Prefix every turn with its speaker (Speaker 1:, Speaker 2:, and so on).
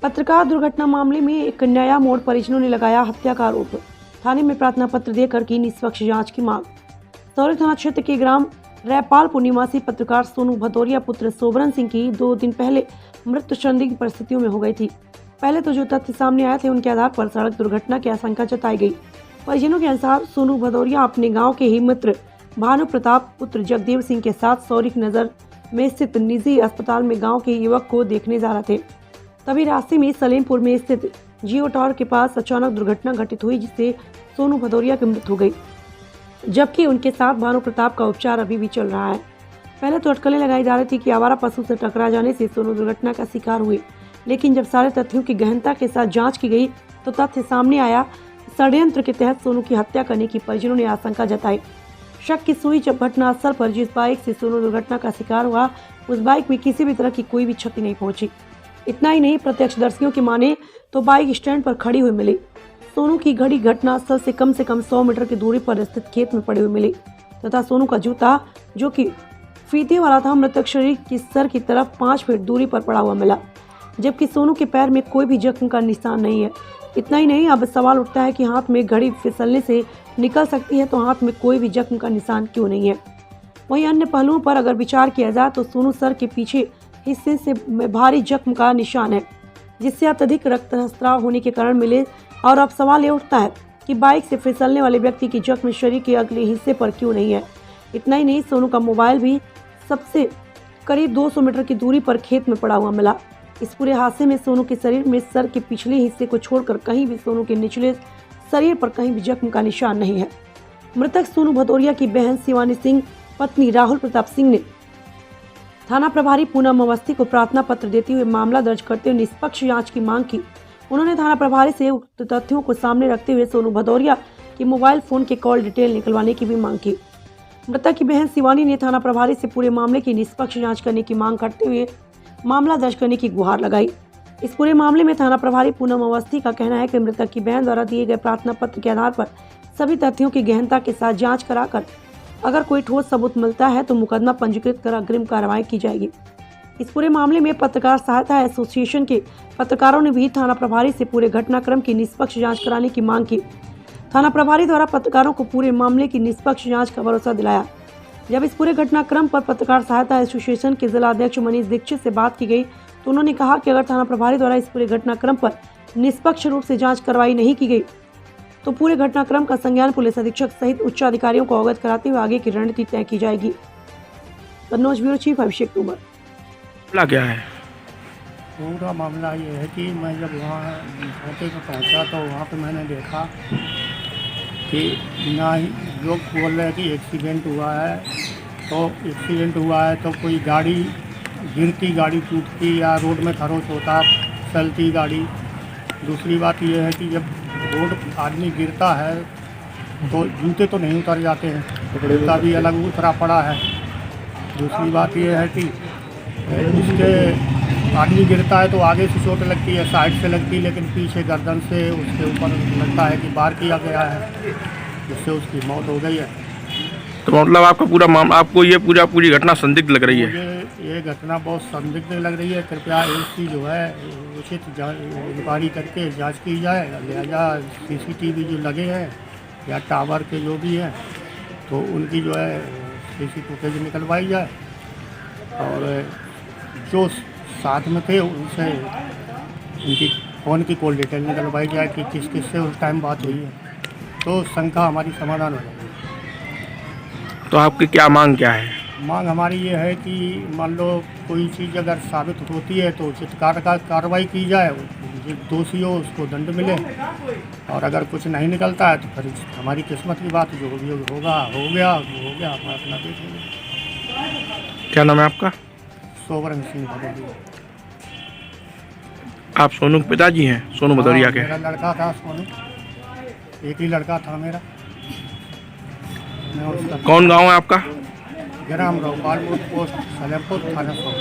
Speaker 1: पत्रकार दुर्घटना मामले में एक नया मोड़, परिजनों ने लगाया हत्या का आरोप। थाने में प्रार्थना पत्र देकर की निष्पक्ष जांच की मांग। सौरी थाना क्षेत्र के ग्राम रैपालपुर निवासी पत्रकार सोनू भदौरिया पुत्र सोबरन सिंह की 2 दिन पहले मृत्यु संदिग्ध परिस्थितियों में हो गई थी। पहले तो जो तथ्य सामने आए थे उनके आधार पर सड़क दुर्घटना की आशंका जताई गई। परिजनों के अनुसार सोनू भदौरिया अपने गाँव के ही मित्र भानु प्रताप पुत्र जगदेव सिंह के साथ सौरी नजर में स्थित निजी अस्पताल में गाँव के युवक को देखने जा रहे थे। तभी रास्ते में सलेमपुर में स्थित जियो टावर के पास अचानक दुर्घटना घटित हुई, जिससे सोनू भदौरिया की मृत्यु हो गई, जबकि उनके साथ भानु प्रताप का उपचार अभी भी चल रहा है। पहले तो अटकलें लगाई जा रही थी कि आवारा पशु से टकरा जाने से सोनू दुर्घटना का शिकार हुए, लेकिन जब सारे तथ्यों की गहनता के साथ जांच की गई तो तथ्य सामने आया। षड्यंत्र के तहत सोनू की हत्या करने की परिजनों ने आशंका जताई। शक की सुई जब घटनास्थल पर जिस बाइक से सोनू दुर्घटना का शिकार हुआ, उस बाइक में किसी भी तरह की कोई भी क्षति नहीं पहुंची। इतना ही नहीं, प्रत्यक्षदर्शियों की माने तो बाइक स्टैंड पर खड़ी हुई मिली। सोनू की घड़ी घटनास्थल से कम 100 मीटर की दूरी पर स्थित खेत में पड़ी हुई मिली तथा सोनू का जूता, जो कि फीते वाला था, मृतक शरीर की सर की तरफ 5 फीट दूरी पर पड़ा हुआ मिला, जबकि सोनू के पैर में कोई भी जख्म का निशान नहीं है। इतना ही नहीं, अब सवाल उठता है कि हाथ में घड़ी फिसलने से निकल सकती है तो हाथ में कोई भी जख्म का निशान क्यों नहीं है। वहीं अन्य पहलुओं पर अगर विचार किया जाए तो सोनू सर के पीछे हिस्से से भारी जख्म का निशान है, जिससे अत्यधिक रक्तस्राव होने के कारण मिले। और अब सवाल ये उठता है कि बाइक से फिसलने वाले व्यक्ति की जख्म शरीर के अगले हिस्से पर क्यों नहीं है। इतना ही नहीं, सोनू का मोबाइल भी सबसे करीब 200 मीटर की दूरी पर खेत में पड़ा हुआ मिला। इस पूरे हादसे में सोनू के शरीर में सर के पिछले हिस्से को छोड़कर कहीं भी सोनू के निचले शरीर पर कहीं भी जख्म का निशान नहीं है। मृतक सोनू भदौरिया की बहन शिवानी सिंह, पत्नी राहुल प्रताप सिंह ने थाना प्रभारी पूनम अवस्थी को प्रार्थना पत्र देते हुए मामला दर्ज करते हुए निष्पक्ष जांच की मांग की। उन्होंने थाना प्रभारी से उक्त तथ्यों को सामने रखते हुए सोनू भदौरिया की मोबाइल फोन के कॉल डिटेल निकलवाने की भी मांग की। मृतक की बहन शिवानी ने थाना प्रभारी से पूरे मामले की निष्पक्ष जांच करने की मांग करते हुए मामला दर्ज करने की गुहार लगाई। इस पूरे मामले में थाना प्रभारी पूनम अवस्थी का कहना है कि मृतक की बहन द्वारा दिए गए प्रार्थना पत्र के आधार पर सभी तथ्यों की गहनता के साथ जाँच कराकर अगर कोई ठोस सबूत मिलता है तो मुकदमा पंजीकृत कर अग्रिम कार्रवाई की जाएगी। इस पूरे मामले में पत्रकार सहायता एसोसिएशन के पत्रकारों ने भी थाना प्रभारी से पूरे घटनाक्रम की निष्पक्ष जांच कराने की मांग की। थाना प्रभारी द्वारा पत्रकारों को पूरे मामले की निष्पक्ष जांच का भरोसा दिलाया। जब इस पूरे घटनाक्रम पर पत्रकार सहायता एसोसिएशन के जिला अध्यक्ष मनीष दीक्षित से बात की गई तो उन्होंने कहा कि अगर थाना प्रभारी द्वारा इस पूरे घटनाक्रम पर निष्पक्ष रूप से जाँच कार्रवाई नहीं की गई तो पूरे घटनाक्रम का संज्ञान पुलिस अधीक्षक सहित उच्च अधिकारियों को अवगत कराते हुए आगे की रणनीति तय की जाएगी। कन्नौज ब्यूरो चीफ अभिषेक तोमर।
Speaker 2: मामला क्या है?
Speaker 3: पूरा मामला ये है कि मैं जब वहाँ मौके पर पहुँचा तो वहाँ पे मैंने देखा कि ना ही लोग बोल रहे हैं कि एक्सीडेंट हुआ है, तो एक्सीडेंट हुआ है तो कोई गाड़ी गिरती, गाड़ी टूटती या रोड में खरोच होता, चलती गाड़ी। दूसरी बात यह है कि जब रोड आदमी गिरता है तो जूते तो नहीं उतर जाते हैं, जूता भी अलग उतरा पड़ा है। दूसरी बात यह है कि उसके आदमी गिरता है तो आगे से चोट लगती है, साइड से लगती है, लेकिन पीछे गर्दन से उसके ऊपर लगता है कि बार किया गया है, जिससे उसकी मौत हो गई है।
Speaker 2: तो मतलब आपका पूरा मामला, आपको ये पूरी घटना संदिग्ध लग रही है?
Speaker 3: मुझे ये घटना बहुत संदिग्ध लग रही है। कृपया इसकी जो है उचित इंक्वायरी करके जांच की जाए, लिहाजा सीसीटीवी जो लगे हैं या टावर के जो भी हैं तो उनकी जो है सीसी फुटेज निकलवाई जाए और जो साथ में थे उनसे उनकी फ़ोन की कॉल डिटेल निकलवाई जाए कि किस किस से उस टाइम बात हुई है, तो शंका हमारी समाधान हो जाएगी।
Speaker 2: तो आपकी क्या मांग क्या है?
Speaker 3: मांग हमारी ये है कि मान लो कोई चीज़ अगर साबित होती है तो उचित कार्रवाई की जाए, जो दोषी हो उसको दंड मिले, और अगर कुछ नहीं निकलता है तो फिर हमारी किस्मत की बात, जो भी होगा हो गया, हम अपना देखेंगे।
Speaker 2: क्या नाम है आपका?
Speaker 3: सोबरन सिंह भदौरिया।
Speaker 2: आप सोनू के पिताजी हैं? सोनू भदौरिया के?
Speaker 3: मेरा लड़का था सोनू, एक ही लड़का था मेरा।
Speaker 2: कौन गांव है आपका?
Speaker 3: ग्राम रैपालपुर, पोस्ट सलेमपुर, थाना सोनू।